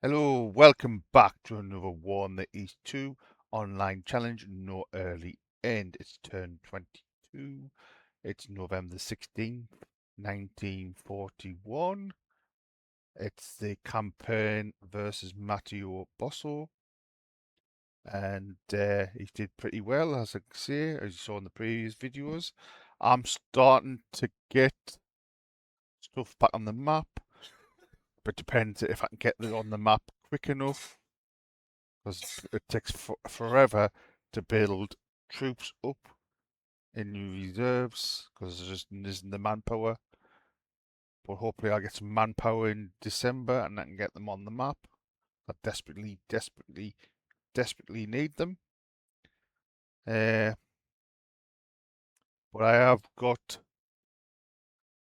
Hello, welcome back to another one that is 2 online challenge, no early end. It's turn 22. It's November 16th, 1941. It's the campaign versus Matteo Bosso. And he did pretty well, as I can see, as you saw in the previous videos. I'm starting to get stuff back on the map, but depends if I can get it on the map quick enough, because it takes forever to build troops up in new reserves because there just isn't the manpower. But hopefully I'll get some manpower in December and I can get them on the map. I desperately need them. Uh, but I have got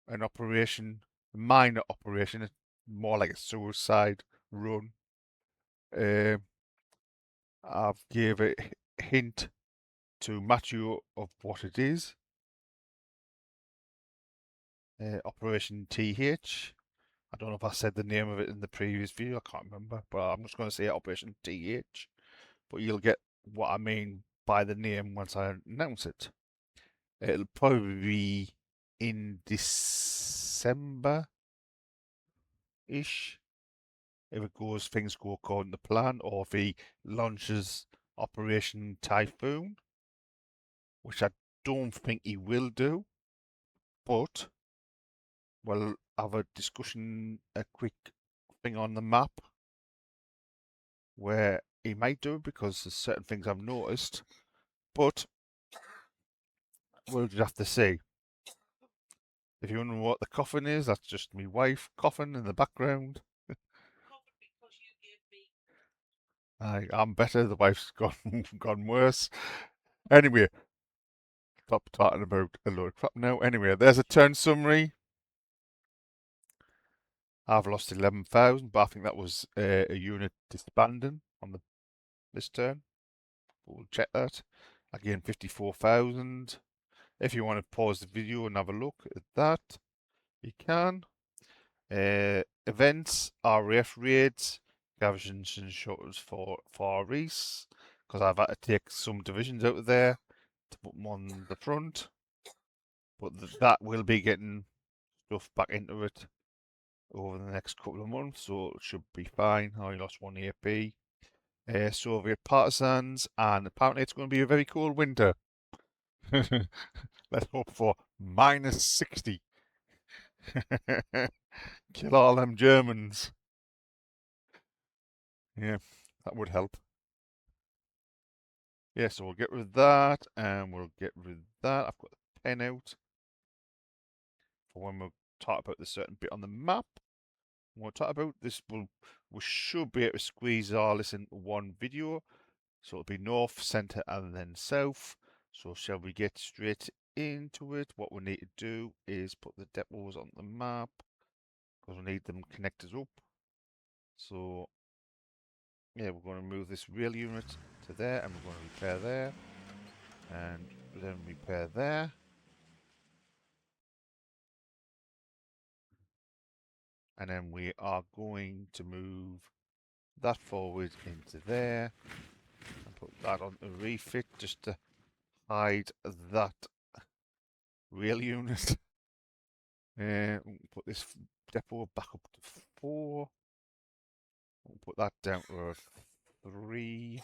an operation, a minor operation, more like a suicide run. Uh, I've gave a hint to Matthew of what it is. Operation TH. I don't know if I said the name of it in the previous video, I can't remember, but I'm just going to say Operation TH. But you'll get what I mean by the name once I announce it. It'll probably be in December-ish. If it goes, things go according to plan, or if he launches Operation Typhoon, which I don't think he will do, but we'll have a discussion, a quick thing on the map where he might do, because there's certain things I've noticed, but we'll just have to see. If you wonder what the coffin is, that's just my wife coughing in the background. I'm better, the wife's gone worse. Anyway, stop talking about a load of crap now. Anyway, there's a turn summary. I've lost 11,000, but I think that was a unit disbanding on this turn. We'll check that. Again, 54,000. If you want to pause the video and have a look at that, you can. Events, RAF raids, Gavins and shutters for Far East, because I've had to take some divisions out of there to put them on the front. But that will be getting stuff back into it over the next couple of months, so it should be fine. I only lost 1 AP. Soviet partisans, and apparently it's going to be a very cold winter. Let's hope for -60. Kill all them Germans. Yeah, that would help. Yeah, so we'll get rid of that, and we'll get rid of that. I've got the pen out for when we'll talk about the certain bit on the map. We'll talk about this. We should be able to squeeze all this into one video. So it'll be north, centre, and then south. So shall we get straight into it? What we need to do is put the depots on the map, because we need them connected up. So yeah, we're going to move this rail unit to there, and we're going to repair there, and then repair there. And then we are going to move that forward into there and put that on the refit just to hide that rail unit. We'll put this depot back up to 4. We'll put that down to 3.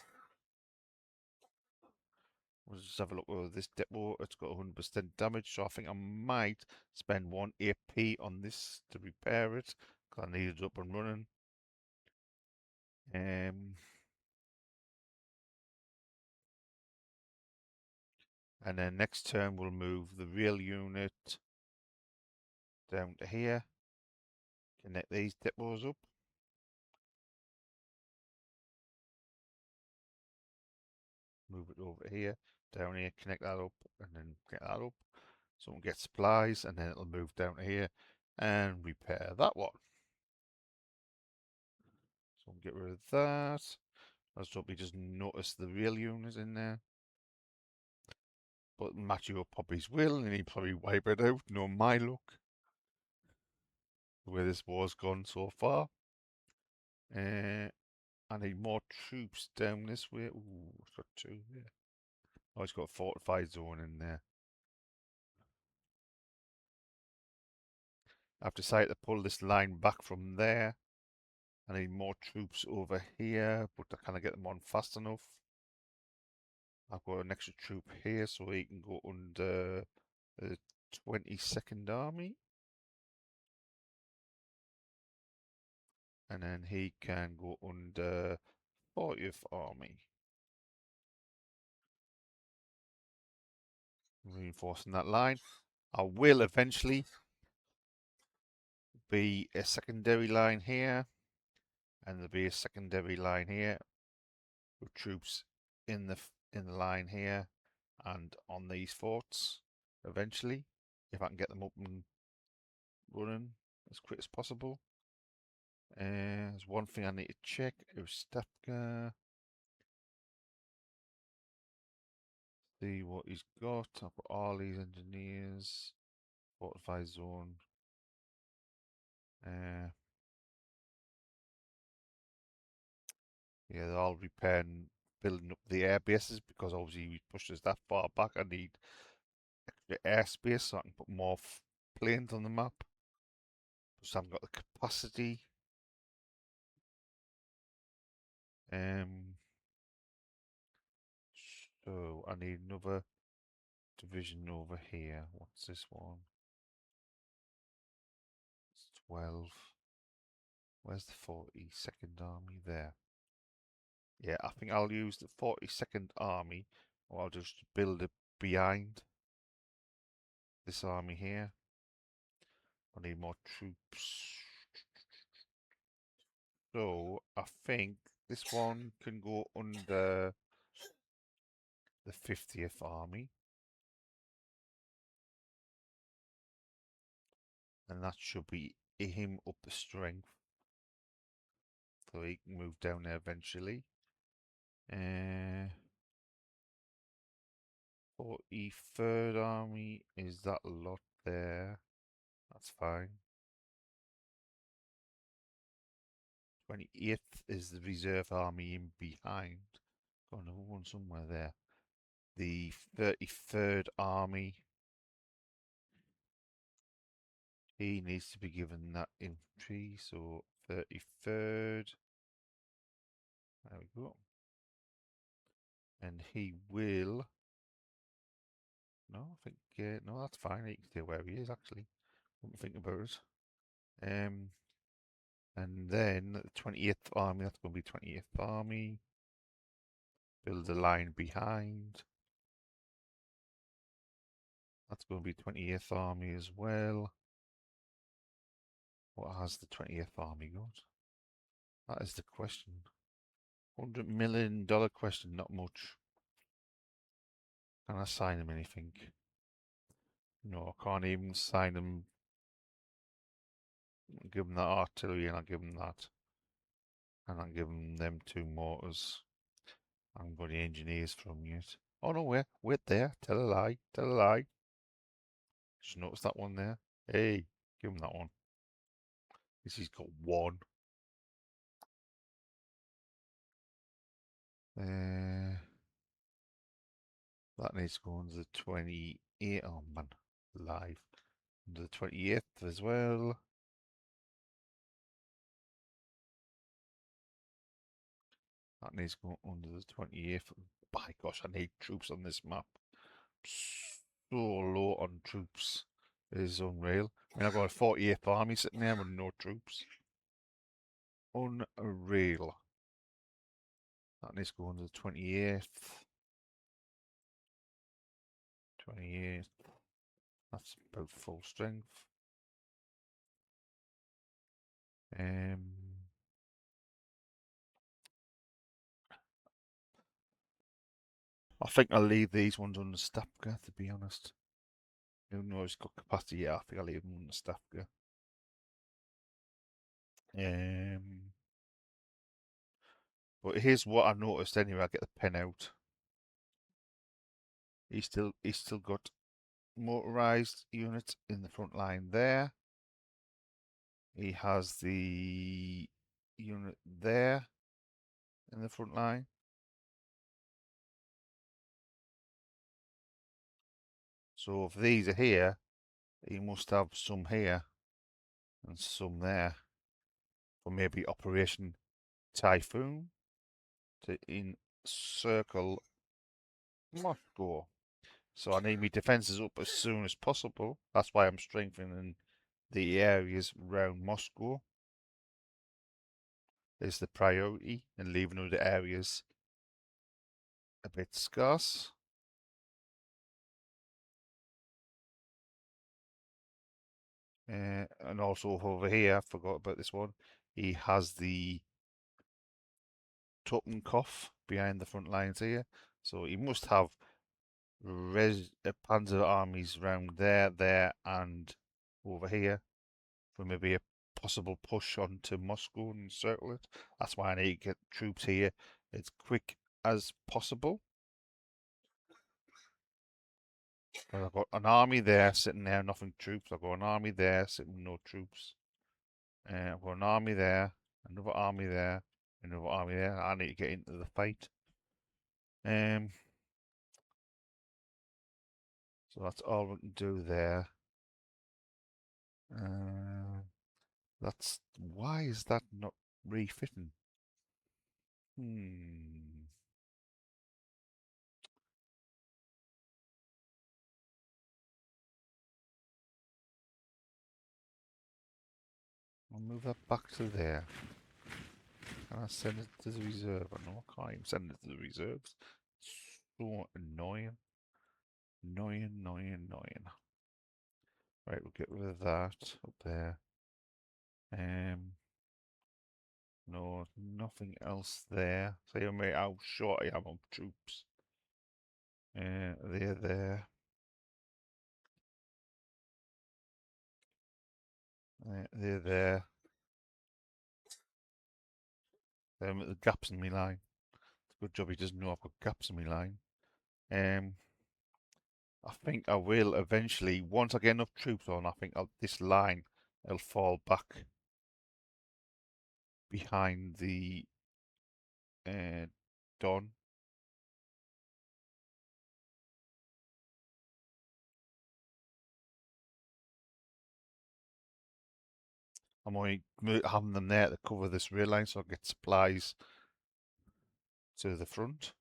We'll just have a look at this depot. It's got 100% damage, so I think I might spend 1 AP on this to repair it, because I need it up and running. And then next turn we'll move the rail unit down to here. Connect these depots up. Move it over here, down here, connect that up, and then get that up. So we'll get supplies, and then it'll move down to here and repair that one. So we'll get rid of that. Let's hope we just notice the rail unit in there. But Matthew probably will, and he probably wipe it out. No, my luck. The way this war's gone so far. I need more troops down this way. Ooh, it's got two there. Oh, it's got a fortified zone in there. I've decided to pull this line back from there. I need more troops over here, but I can't get them on fast enough. I've got an extra troop here so he can go under the 22nd Army. And then he can go under 40th Army. Reinforcing that line. I will eventually be a secondary line here, and there'll be a secondary line here with troops in the line here and on these forts eventually, if I can get them up and running as quick as possible. There's one thing I need to check. Ustapka. See what he's got. I've got all these engineers. Fortified zone. Yeah, they're all repairing, building up the air bases because obviously we pushed us that far back. I need extra airspace so I can put more planes on the map. So I've got the capacity. So I need another division over here. What's this one? It's 12. Where's the 42nd Army? There. Yeah, I think I'll use the 42nd Army, or I'll just build it behind this army here. I need more troops. So I think this one can go under the 50th Army. And that should be him up the strength. So he can move down there eventually. 43rd Army is that lot there. That's fine. 28th is the reserve army in behind. Got another one somewhere there. The 33rd Army. He needs to be given that infantry, so 33rd. There we go. And he will. No, I think no, that's fine. He can stay where he is. Actually, wouldn't think about it. And then the 20th Army. That's going to be 20th Army. Build a line behind. That's going to be 20th Army as well. What has the 20th Army got? That is the question. $100 million question, not much. Can I sign him anything? No, I can't even sign him. Give him that artillery and I'll give him that. And I'll give him them two mortars. I haven't got any engineers from yet. Oh no, wait there. Tell a lie. Tell a lie. Just notice that one there. Hey, give him that one. This he's got one. That needs to go on the 28th. Oh man, live. On the 28th as well. That needs to go under the 28th. By gosh, I need troops on this map. So low on troops. It is unreal. I mean, I've got a 48th army sitting there with no troops. Unreal. That needs to go under the 28th. 28th. That's about full strength. I think I'll leave these ones on the Stapka, to be honest. Even though it's got capacity, yeah, I think I'll leave them on the Stapka. But here's what I noticed anyway. I get the pen out. He's still got motorized units in the front line there. He has the unit there in the front line. So if these are here, he must have some here and some there for maybe Operation Typhoon to encircle Moscow. So I need my defences up as soon as possible. That's why I'm strengthening the areas around Moscow is the priority and leaving other areas a bit scarce. And also over here, I forgot about this one, he has the Totenkopf behind the front lines here. So he must have panzer armies around there, and over here for maybe a possible push onto Moscow and encircle it. That's why I need to get troops here as quick as possible. I've got an army there sitting there, nothing troops. I've got an army there sitting with no troops. I've got an army there, another army there, another army there. I need to get into the fight. Um, so that's all we can do there. That's why is that not refitting? Hmm. I'll move that back to there. Can I send it to the reserve? I know I can't even send it to the reserves. So annoying. Annoying. Right, we'll get rid of that up there. No, nothing else there. See how short I am of troops. They're there. They're there. The gaps in my line. It's a good job he doesn't know I've got gaps in my line. I think I will eventually, once I get enough troops on, I think this line will fall back behind the Don. I'm only having them there to cover this rail line so I get supplies to the front.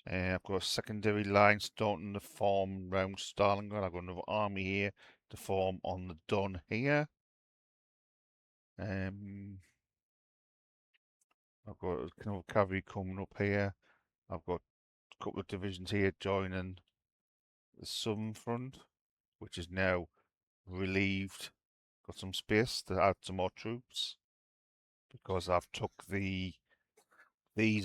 I've got a secondary line starting to form round Stalingrad. I've got another army here to form on the Don here. I've got another cavalry coming up here. I've got a couple of divisions here joining the southern front, which is now relieved. Got some space to add some more troops because I've took these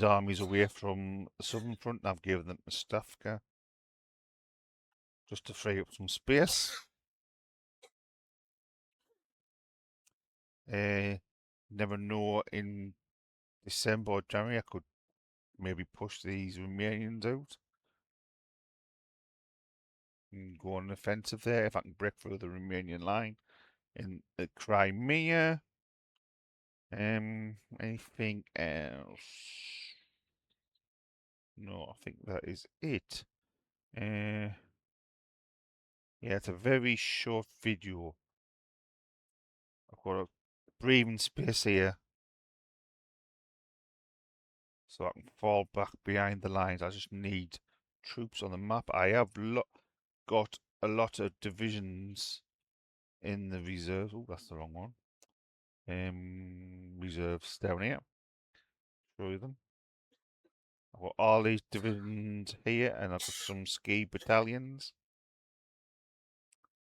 armies away from the southern front and I've given them to Stavka just to free up some space. Never know, in December or January I could maybe push these Romanians out and go on an offensive there if I can break through the Romanian line in the Crimea. Anything else? No, I think that is it. Yeah, it's a very short video. I've got a breathing space here so I can fall back behind the lines. I just need troops on the map. I have got a lot of divisions in the reserves. Oh, that's the wrong one. Reserves down here. Show you them. I've got all these divisions here, and I've got some ski battalions.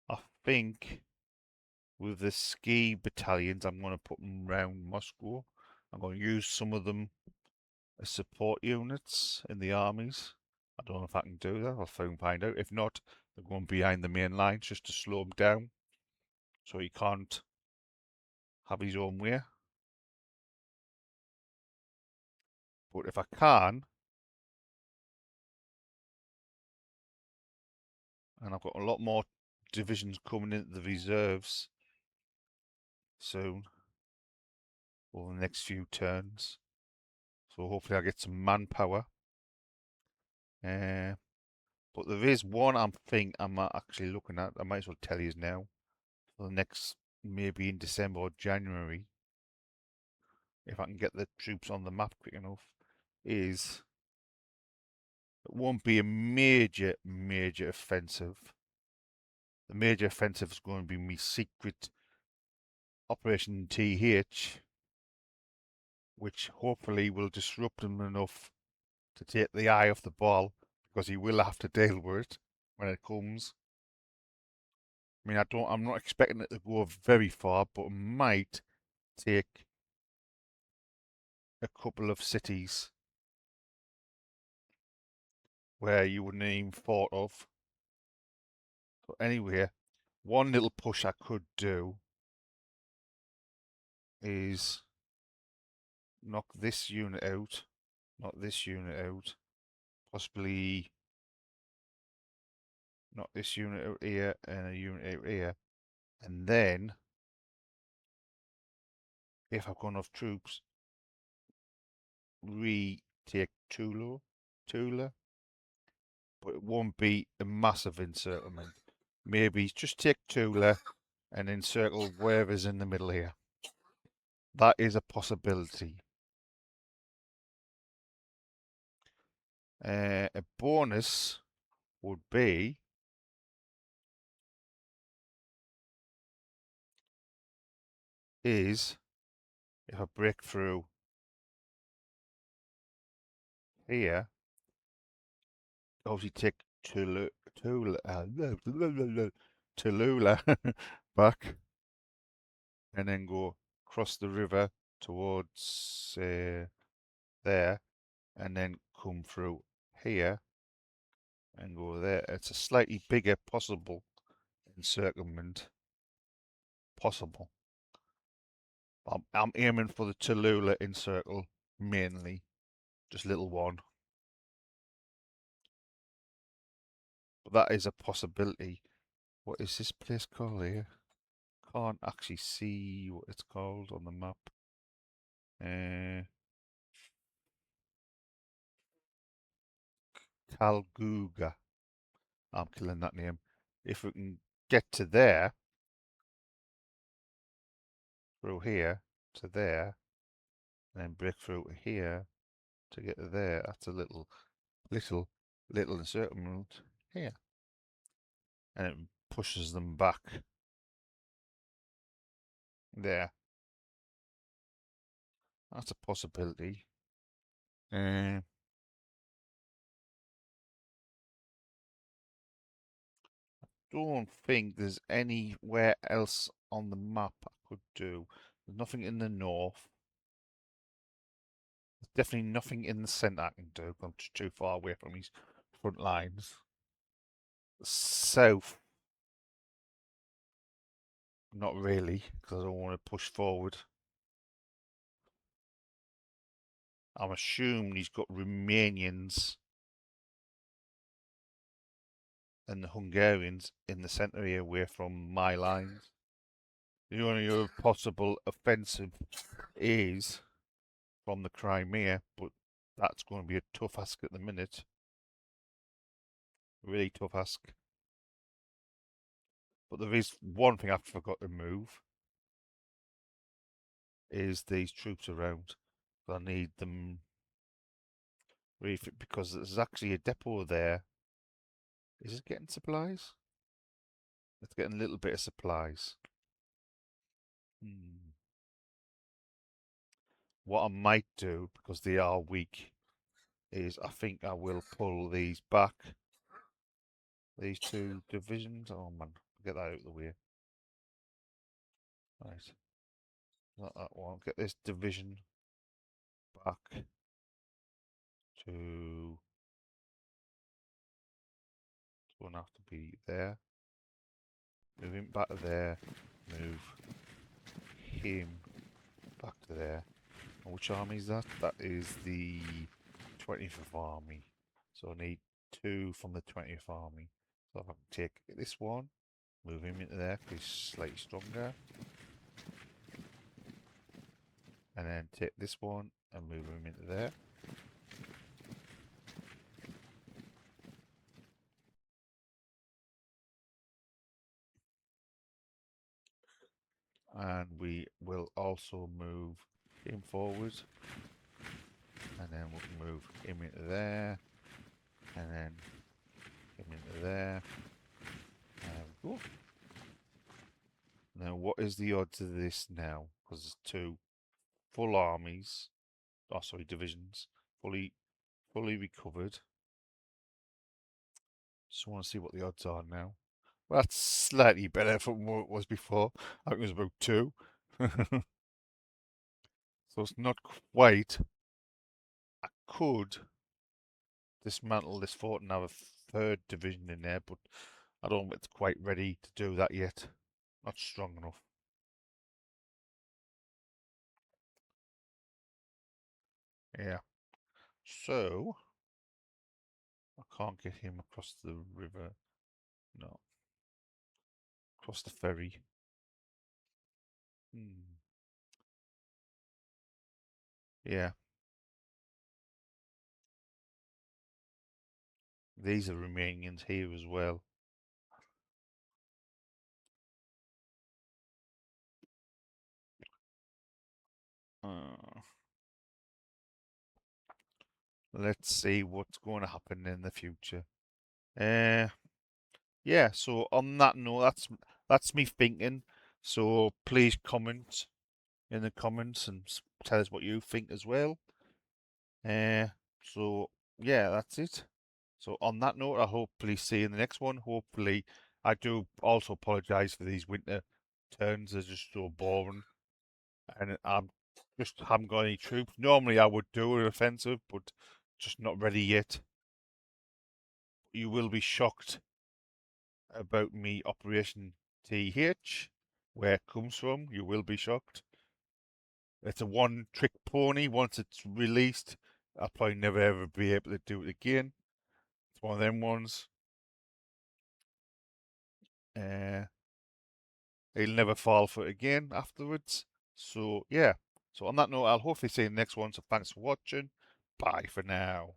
I think with the ski battalions, I'm going to put them around Moscow. I'm going to use some of them as support units in the armies. I don't know if I can do that. I'll find out. If not, they're going behind the main lines just to slow him down so he can't have his own way. But if I can, and I've got a lot more divisions coming into the reserves soon, over the next few turns. So hopefully I get some manpower. But there is one thing I'm actually looking at. I might as well tell you now. For the next, maybe in December or January, if I can get the troops on the map quick enough, is it won't be a major offensive. The major offensive is going to be me secret Operation TH, which hopefully will disrupt him enough to take the eye off the ball, because he will have to deal with it when it comes. I mean, I'm not expecting it to go very far, but it might take a couple of cities where you wouldn't even thought of. But anyway, one little push I could do is knock this unit out, possibly knock this unit out here and a unit out here, and then if I've got enough troops, retake Tula, but it won't be a massive encirclement. Maybe just take Tula and encircle wherever's in the middle here. That is a possibility. A bonus would be if I break through here, obviously take Tallulah back, and then go across the river towards there, and then come through here and go there. It's a slightly bigger possible encirclement. Possible. I'm aiming for the Tallulah encircle mainly, just little one. But that is a possibility. What is this place called here? Can't actually see what it's called on the map. Kalguga. I'm killing that name. If we can get to there, through here to there, and then break through here to get to there, that's a little encirclement here. And it pushes them back there. That's a possibility. Don't think there's anywhere else on the map I could do. There's nothing in the north. There's definitely nothing in the centre I can do. I'm just too far away from these front lines. South, not really, because I don't want to push forward. I'm assuming he's got Romanians and the Hungarians in the centre here, away from my lines. The only other possible offensive is from the Crimea, but that's going to be a tough ask at the minute. Really tough ask. But there is one thing I forgot to move, is these troops around. I need them because there's actually a depot there. Is it getting supplies? It's getting a little bit of supplies. What I might do, because they are weak, is I think I will pull these back. These two divisions. Oh man, get that out of the way. Right. Not that one. Get this division back to. It's going to have to be there. Move him back to there. Move him back to there. And which army is that? That is the 25th Army. So I need 2 from the 20th Army. So if I can take this one, move him into there because he's slightly stronger. and then take this one and move him into there. And we will also move him forward, and then we'll move him into there, and then him into there. There we go. Now, what is the odds of this now? Because there's two full armies, oh sorry, divisions, fully recovered. Just want to see what the odds are now. Well, that's slightly better from what it was before. I think it was about 2. So it's not quite. I could dismantle this fort and have a third division in there, but I don't think it's quite ready to do that yet. Not strong enough. Yeah. So I can't get him across the river. No. Across the ferry. Hmm. Yeah. These are Romanians here as well. Uh, let's see what's going to happen in the future. Yeah, so on that note, that's me thinking. So please comment in the comments and tell us what you think as well. Uh, so yeah, that's it. So on that note, I hopefully see you in the next one. Hopefully, I do also apologise for these winter turns. They're just so boring, and I'm just haven't got any troops. Normally, I would do an offensive, but just not ready yet. You will be shocked about me Operation TH, where it comes from. You will be shocked. It's a one-trick pony. Once it's released, I'll probably never ever be able to do it again. It's one of them ones. Uh, he'll never fall for it again afterwards. So yeah. So on that note, I'll hopefully see you in the next one. So thanks for watching. Bye for now.